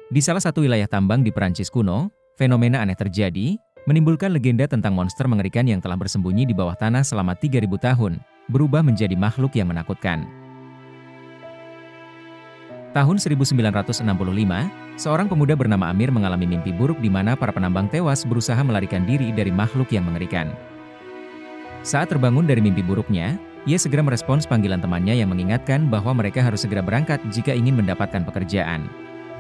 Di salah satu wilayah tambang di Perancis kuno, fenomena aneh terjadi, menimbulkan legenda tentang monster mengerikan yang telah bersembunyi di bawah tanah selama 3.000 tahun, berubah menjadi makhluk yang menakutkan. Tahun 1965, seorang pemuda bernama Amir mengalami mimpi buruk di mana para penambang tewas berusaha melarikan diri dari makhluk yang mengerikan. Saat terbangun dari mimpi buruknya, ia segera merespons panggilan temannya yang mengingatkan bahwa mereka harus segera berangkat jika ingin mendapatkan pekerjaan.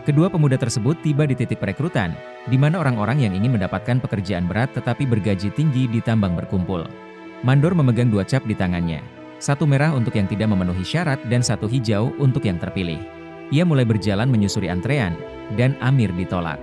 Kedua pemuda tersebut tiba di titik perekrutan, di mana orang-orang yang ingin mendapatkan pekerjaan berat tetapi bergaji tinggi di tambang berkumpul. Mandor memegang 2 cap di tangannya, satu merah untuk yang tidak memenuhi syarat dan satu hijau untuk yang terpilih. Ia mulai berjalan menyusuri antrean, dan Amir ditolak.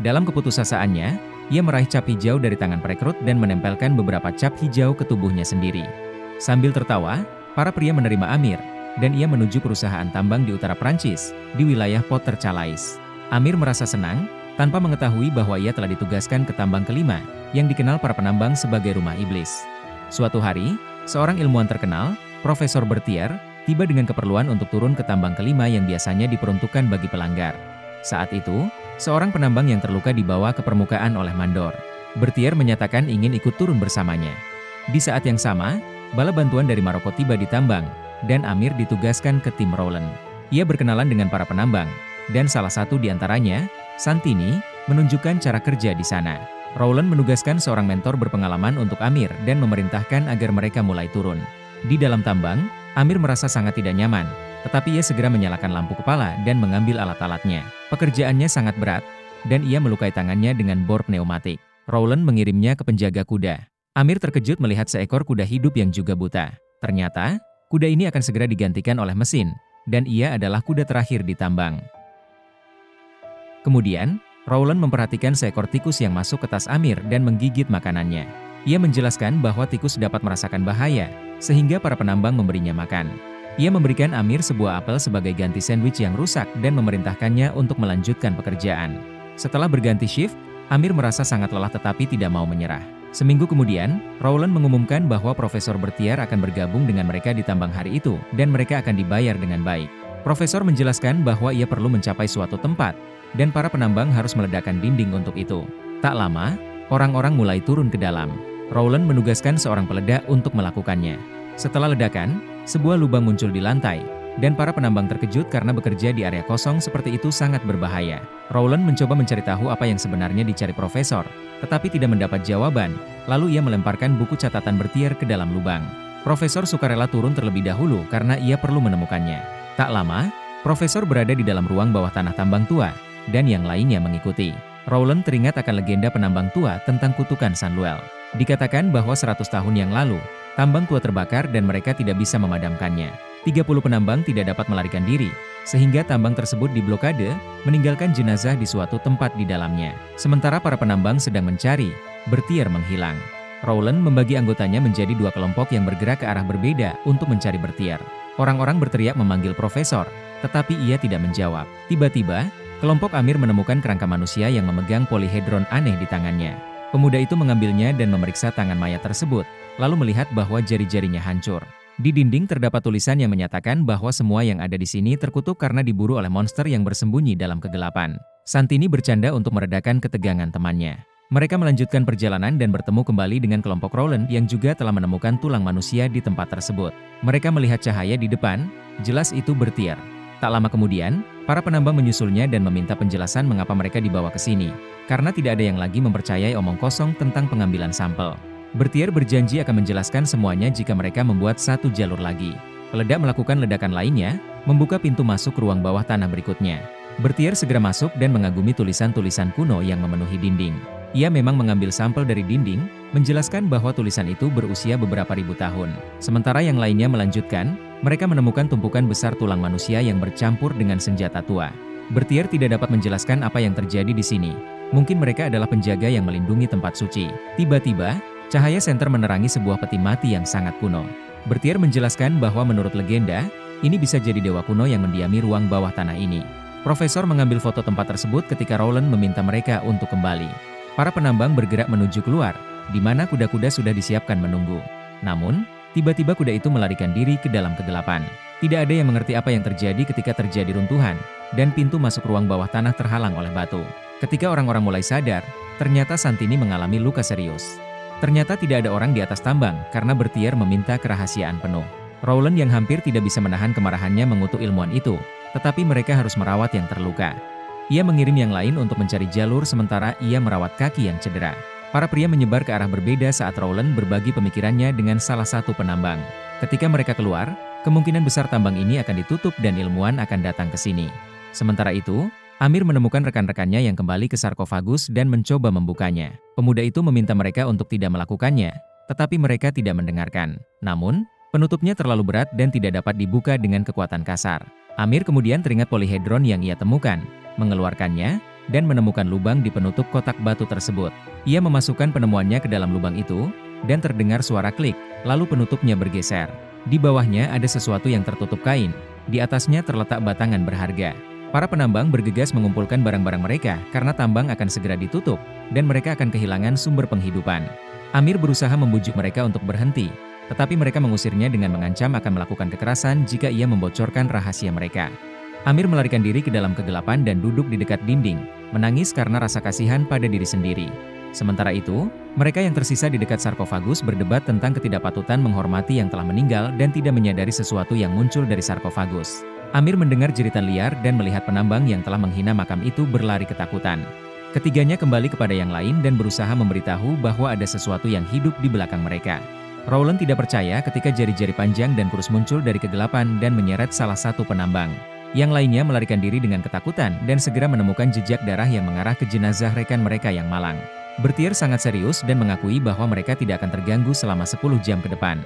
Dalam keputusasaan,nya ia meraih cap hijau dari tangan perekrut dan menempelkan beberapa cap hijau ke tubuhnya sendiri. Sambil tertawa, para pria menerima Amir, dan ia menuju perusahaan tambang di utara Prancis, di wilayah Pot-Tercalais. Amir merasa senang, tanpa mengetahui bahwa ia telah ditugaskan ke tambang kelima, yang dikenal para penambang sebagai rumah iblis. Suatu hari, seorang ilmuwan terkenal, Profesor Berthier, tiba dengan keperluan untuk turun ke tambang kelima yang biasanya diperuntukkan bagi pelanggar. Saat itu, seorang penambang yang terluka dibawa ke permukaan oleh Mandor. Berthier menyatakan ingin ikut turun bersamanya. Di saat yang sama, bala bantuan dari Maroko tiba di tambang, dan Amir ditugaskan ke tim Roland. Ia berkenalan dengan para penambang, dan salah satu di antaranya, Santini, menunjukkan cara kerja di sana. Roland menugaskan seorang mentor berpengalaman untuk Amir dan memerintahkan agar mereka mulai turun. Di dalam tambang, Amir merasa sangat tidak nyaman, tetapi ia segera menyalakan lampu kepala dan mengambil alat-alatnya. Pekerjaannya sangat berat, dan ia melukai tangannya dengan bor pneumatik. Roland mengirimnya ke penjaga kuda. Amir terkejut melihat seekor kuda hidup yang juga buta. Ternyata, kuda ini akan segera digantikan oleh mesin, dan ia adalah kuda terakhir di tambang. Kemudian, Roland memperhatikan seekor tikus yang masuk ke tas Amir dan menggigit makanannya. Ia menjelaskan bahwa tikus dapat merasakan bahaya, sehingga para penambang memberinya makan. Ia memberikan Amir sebuah apel sebagai ganti sandwich yang rusak dan memerintahkannya untuk melanjutkan pekerjaan. Setelah berganti shift, Amir merasa sangat lelah tetapi tidak mau menyerah. Seminggu kemudian, Roland mengumumkan bahwa Profesor Berthier akan bergabung dengan mereka di tambang hari itu, dan mereka akan dibayar dengan baik. Profesor menjelaskan bahwa ia perlu mencapai suatu tempat, dan para penambang harus meledakkan dinding untuk itu. Tak lama, orang-orang mulai turun ke dalam. Roland menugaskan seorang peledak untuk melakukannya. Setelah ledakan, sebuah lubang muncul di lantai, dan para penambang terkejut karena bekerja di area kosong seperti itu sangat berbahaya. Roland mencoba mencari tahu apa yang sebenarnya dicari Profesor, tetapi tidak mendapat jawaban, lalu ia melemparkan buku catatan Berthier ke dalam lubang. Profesor sukarela turun terlebih dahulu karena ia perlu menemukannya. Tak lama, Profesor berada di dalam ruang bawah tanah tambang tua, dan yang lainnya mengikuti. Roland teringat akan legenda penambang tua tentang kutukan Samuel. Dikatakan bahwa 100 tahun yang lalu, tambang tua terbakar dan mereka tidak bisa memadamkannya. 30 penambang tidak dapat melarikan diri, sehingga tambang tersebut diblokade, meninggalkan jenazah di suatu tempat di dalamnya. Sementara para penambang sedang mencari, Berthier menghilang. Roland membagi anggotanya menjadi 2 kelompok yang bergerak ke arah berbeda untuk mencari Berthier. Orang-orang berteriak memanggil Profesor, tetapi ia tidak menjawab. Tiba-tiba, kelompok Amir menemukan kerangka manusia yang memegang polihedron aneh di tangannya. Pemuda itu mengambilnya dan memeriksa tangan mayat tersebut, lalu melihat bahwa jari-jarinya hancur. Di dinding terdapat tulisan yang menyatakan bahwa semua yang ada di sini terkutuk karena diburu oleh monster yang bersembunyi dalam kegelapan. Santini bercanda untuk meredakan ketegangan temannya. Mereka melanjutkan perjalanan dan bertemu kembali dengan kelompok Roland yang juga telah menemukan tulang manusia di tempat tersebut. Mereka melihat cahaya di depan, jelas itu Berthier. Tak lama kemudian, para penambang menyusulnya dan meminta penjelasan mengapa mereka dibawa ke sini, karena tidak ada yang lagi mempercayai omong kosong tentang pengambilan sampel. Berthier berjanji akan menjelaskan semuanya jika mereka membuat satu jalur lagi. Peledak melakukan ledakan lainnya, membuka pintu masuk ruang bawah tanah berikutnya. Berthier segera masuk dan mengagumi tulisan-tulisan kuno yang memenuhi dinding. Ia memang mengambil sampel dari dinding, menjelaskan bahwa tulisan itu berusia beberapa ribu tahun. Sementara yang lainnya melanjutkan, mereka menemukan tumpukan besar tulang manusia yang bercampur dengan senjata tua. Berthier tidak dapat menjelaskan apa yang terjadi di sini. Mungkin mereka adalah penjaga yang melindungi tempat suci. Tiba-tiba, cahaya senter menerangi sebuah peti mati yang sangat kuno. Berthier menjelaskan bahwa menurut legenda, ini bisa jadi dewa kuno yang mendiami ruang bawah tanah ini. Profesor mengambil foto tempat tersebut ketika Roland meminta mereka untuk kembali. Para penambang bergerak menuju keluar, di mana kuda-kuda sudah disiapkan menunggu. Namun, tiba-tiba kuda itu melarikan diri ke dalam kegelapan. Tidak ada yang mengerti apa yang terjadi ketika terjadi runtuhan, dan pintu masuk ruang bawah tanah terhalang oleh batu. Ketika orang-orang mulai sadar, ternyata Santini mengalami luka serius. Ternyata tidak ada orang di atas tambang karena Bertier meminta kerahasiaan penuh. Rowland yang hampir tidak bisa menahan kemarahannya mengutuk ilmuwan itu, tetapi mereka harus merawat yang terluka. Ia mengirim yang lain untuk mencari jalur sementara ia merawat kaki yang cedera. Para pria menyebar ke arah berbeda saat Rowland berbagi pemikirannya dengan salah satu penambang. Ketika mereka keluar, kemungkinan besar tambang ini akan ditutup dan ilmuwan akan datang ke sini. Sementara itu, Amir menemukan rekan-rekannya yang kembali ke sarkofagus dan mencoba membukanya. Pemuda itu meminta mereka untuk tidak melakukannya, tetapi mereka tidak mendengarkan. Namun, penutupnya terlalu berat dan tidak dapat dibuka dengan kekuatan kasar. Amir kemudian teringat polihedron yang ia temukan, mengeluarkannya, dan menemukan lubang di penutup kotak batu tersebut. Ia memasukkan penemuannya ke dalam lubang itu, dan terdengar suara klik, lalu penutupnya bergeser. Di bawahnya ada sesuatu yang tertutup kain, di atasnya terletak batangan berharga. Para penambang bergegas mengumpulkan barang-barang mereka karena tambang akan segera ditutup, dan mereka akan kehilangan sumber penghidupan. Amir berusaha membujuk mereka untuk berhenti, tetapi mereka mengusirnya dengan mengancam akan melakukan kekerasan jika ia membocorkan rahasia mereka. Amir melarikan diri ke dalam kegelapan dan duduk di dekat dinding, menangis karena rasa kasihan pada diri sendiri. Sementara itu, mereka yang tersisa di dekat sarkofagus berdebat tentang ketidakpatutan menghormati yang telah meninggal dan tidak menyadari sesuatu yang muncul dari sarkofagus. Amir mendengar jeritan liar dan melihat penambang yang telah menghina makam itu berlari ketakutan. Ketiganya kembali kepada yang lain dan berusaha memberitahu bahwa ada sesuatu yang hidup di belakang mereka. Rowland tidak percaya ketika jari-jari panjang dan kurus muncul dari kegelapan dan menyeret salah satu penambang. Yang lainnya melarikan diri dengan ketakutan dan segera menemukan jejak darah yang mengarah ke jenazah rekan mereka yang malang. Bertier sangat serius dan mengakui bahwa mereka tidak akan terganggu selama 10 jam ke depan.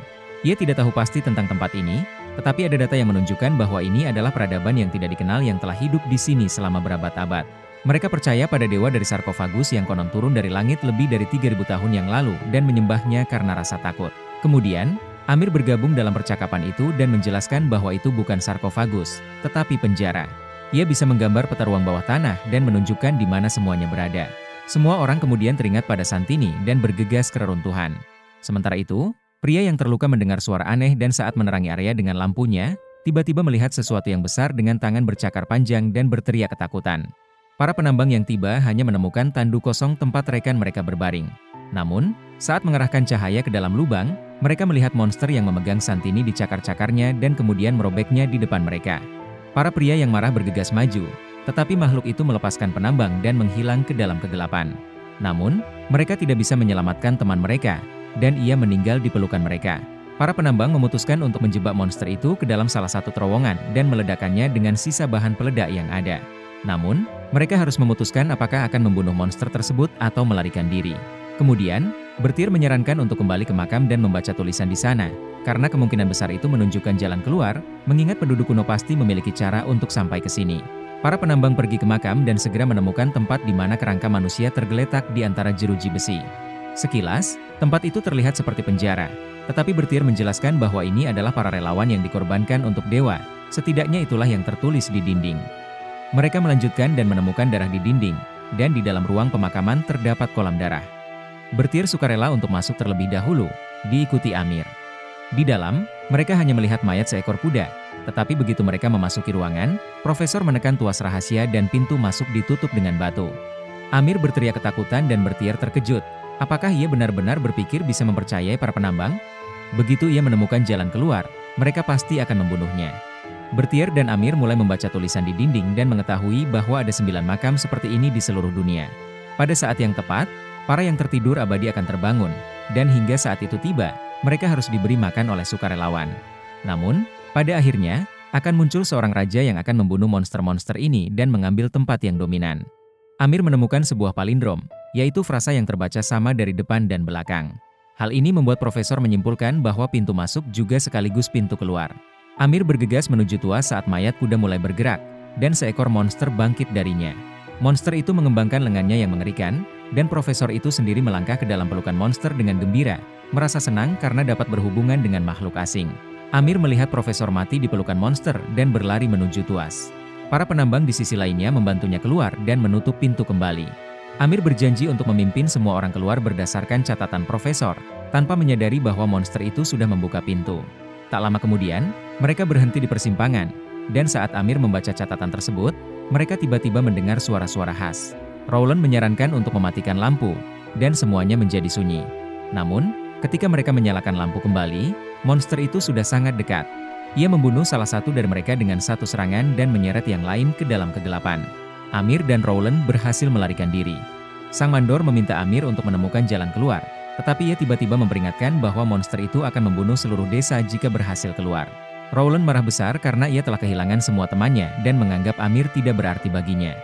Ia tidak tahu pasti tentang tempat ini, tetapi ada data yang menunjukkan bahwa ini adalah peradaban yang tidak dikenal yang telah hidup di sini selama berabad-abad. Mereka percaya pada dewa dari sarkofagus yang konon turun dari langit lebih dari 3.000 tahun yang lalu dan menyembahnya karena rasa takut. Kemudian, Amir bergabung dalam percakapan itu dan menjelaskan bahwa itu bukan sarkofagus, tetapi penjara. Ia bisa menggambar peta ruang bawah tanah dan menunjukkan di mana semuanya berada. Semua orang kemudian teringat pada Santini dan bergegas ke reruntuhan. Sementara itu, pria yang terluka mendengar suara aneh dan saat menerangi area dengan lampunya, tiba-tiba melihat sesuatu yang besar dengan tangan bercakar panjang dan berteriak ketakutan. Para penambang yang tiba hanya menemukan tandu kosong tempat rekan mereka berbaring. Namun, saat mengarahkan cahaya ke dalam lubang, mereka melihat monster yang memegang Santini di cakar-cakarnya dan kemudian merobeknya di depan mereka. Para pria yang marah bergegas maju, tetapi makhluk itu melepaskan penambang dan menghilang ke dalam kegelapan. Namun, mereka tidak bisa menyelamatkan teman mereka, dan ia meninggal di pelukan mereka. Para penambang memutuskan untuk menjebak monster itu ke dalam salah satu terowongan dan meledakannya dengan sisa bahan peledak yang ada. Namun, mereka harus memutuskan apakah akan membunuh monster tersebut atau melarikan diri. Kemudian, Bertier menyarankan untuk kembali ke makam dan membaca tulisan di sana, karena kemungkinan besar itu menunjukkan jalan keluar, mengingat penduduk kuno pasti memiliki cara untuk sampai ke sini. Para penambang pergi ke makam dan segera menemukan tempat di mana kerangka manusia tergeletak di antara jeruji besi. Sekilas, tempat itu terlihat seperti penjara, tetapi Bertier menjelaskan bahwa ini adalah para relawan yang dikorbankan untuk dewa, setidaknya itulah yang tertulis di dinding. Mereka melanjutkan dan menemukan darah di dinding, dan di dalam ruang pemakaman terdapat kolam darah. Bertier sukarela untuk masuk terlebih dahulu, diikuti Amir. Di dalam, mereka hanya melihat mayat seekor kuda, tetapi begitu mereka memasuki ruangan, Profesor menekan tuas rahasia dan pintu masuk ditutup dengan batu. Amir berteriak ketakutan dan Bertier terkejut. Apakah ia benar-benar berpikir bisa mempercayai para penambang? Begitu ia menemukan jalan keluar, mereka pasti akan membunuhnya. Bertier dan Amir mulai membaca tulisan di dinding dan mengetahui bahwa ada 9 makam seperti ini di seluruh dunia. Pada saat yang tepat, para yang tertidur abadi akan terbangun, dan hingga saat itu tiba, mereka harus diberi makan oleh sukarelawan. Namun, pada akhirnya, akan muncul seorang raja yang akan membunuh monster-monster ini dan mengambil tempat yang dominan. Amir menemukan sebuah palindrom, yaitu frasa yang terbaca sama dari depan dan belakang. Hal ini membuat Profesor menyimpulkan bahwa pintu masuk juga sekaligus pintu keluar. Amir bergegas menuju tuas saat mayat kuda mulai bergerak, dan seekor monster bangkit darinya. Monster itu mengembangkan lengannya yang mengerikan, dan Profesor itu sendiri melangkah ke dalam pelukan monster dengan gembira, merasa senang karena dapat berhubungan dengan makhluk asing. Amir melihat Profesor mati di pelukan monster dan berlari menuju tuas. Para penambang di sisi lainnya membantunya keluar dan menutup pintu kembali. Amir berjanji untuk memimpin semua orang keluar berdasarkan catatan Profesor, tanpa menyadari bahwa monster itu sudah membuka pintu. Tak lama kemudian, mereka berhenti di persimpangan, dan saat Amir membaca catatan tersebut, mereka tiba-tiba mendengar suara-suara khas. Rowland menyarankan untuk mematikan lampu, dan semuanya menjadi sunyi. Namun, ketika mereka menyalakan lampu kembali, monster itu sudah sangat dekat. Ia membunuh salah satu dari mereka dengan satu serangan dan menyeret yang lain ke dalam kegelapan. Amir dan Rowland berhasil melarikan diri. Sang mandor meminta Amir untuk menemukan jalan keluar, tetapi ia tiba-tiba memperingatkan bahwa monster itu akan membunuh seluruh desa jika berhasil keluar. Rowland marah besar karena ia telah kehilangan semua temannya dan menganggap Amir tidak berarti baginya.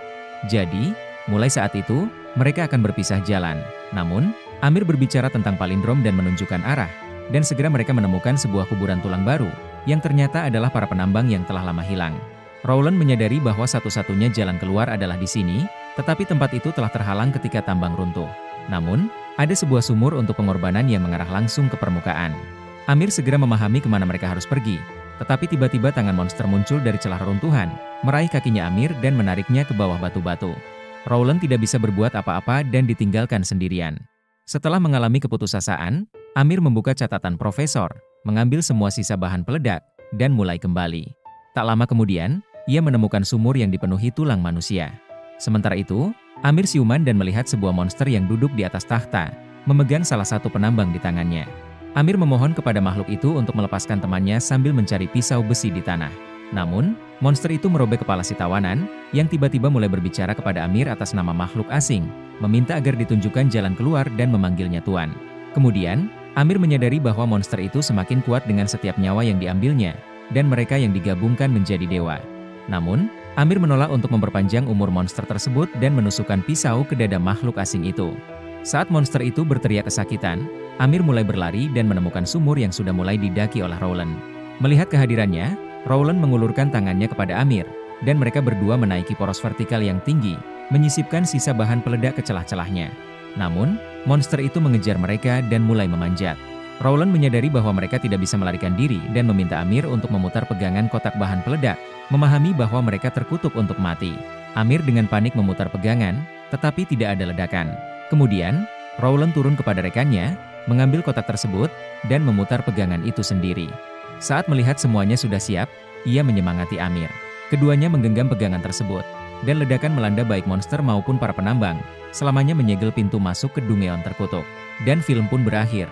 Jadi, mulai saat itu, mereka akan berpisah jalan. Namun, Amir berbicara tentang palindrom dan menunjukkan arah, dan segera mereka menemukan sebuah kuburan tulang baru, yang ternyata adalah para penambang yang telah lama hilang. Rowland menyadari bahwa satu-satunya jalan keluar adalah di sini, tetapi tempat itu telah terhalang ketika tambang runtuh. Namun, ada sebuah sumur untuk pengorbanan yang mengarah langsung ke permukaan. Amir segera memahami kemana mereka harus pergi, tetapi tiba-tiba tangan monster muncul dari celah reruntuhan, meraih kakinya Amir dan menariknya ke bawah batu-batu. Rowland tidak bisa berbuat apa-apa dan ditinggalkan sendirian. Setelah mengalami keputusasaan, Amir membuka catatan profesor, mengambil semua sisa bahan peledak, dan mulai kembali. Tak lama kemudian, ia menemukan sumur yang dipenuhi tulang manusia. Sementara itu, Amir siuman dan melihat sebuah monster yang duduk di atas takhta, memegang salah satu penambang di tangannya. Amir memohon kepada makhluk itu untuk melepaskan temannya sambil mencari pisau besi di tanah. Namun, monster itu merobek kepala si tawanan, yang tiba-tiba mulai berbicara kepada Amir atas nama makhluk asing, meminta agar ditunjukkan jalan keluar dan memanggilnya Tuan. Kemudian, Amir menyadari bahwa monster itu semakin kuat dengan setiap nyawa yang diambilnya, dan mereka yang digabungkan menjadi dewa. Namun, Amir menolak untuk memperpanjang umur monster tersebut dan menusukkan pisau ke dada makhluk asing itu. Saat monster itu berteriak kesakitan, Amir mulai berlari dan menemukan sumur yang sudah mulai didaki oleh Rowland. Melihat kehadirannya, Rowland mengulurkan tangannya kepada Amir, dan mereka berdua menaiki poros vertikal yang tinggi, menyisipkan sisa bahan peledak ke celah-celahnya. Namun, monster itu mengejar mereka dan mulai memanjat. Rowland menyadari bahwa mereka tidak bisa melarikan diri dan meminta Amir untuk memutar pegangan kotak bahan peledak, memahami bahwa mereka terkutuk untuk mati. Amir dengan panik memutar pegangan, tetapi tidak ada ledakan. Kemudian, Rowland turun kepada rekannya, mengambil kotak tersebut, dan memutar pegangan itu sendiri. Saat melihat semuanya sudah siap, ia menyemangati Amir. Keduanya menggenggam pegangan tersebut, dan ledakan melanda baik monster maupun para penambang, selamanya menyegel pintu masuk ke Dungeon terkutuk. Dan film pun berakhir.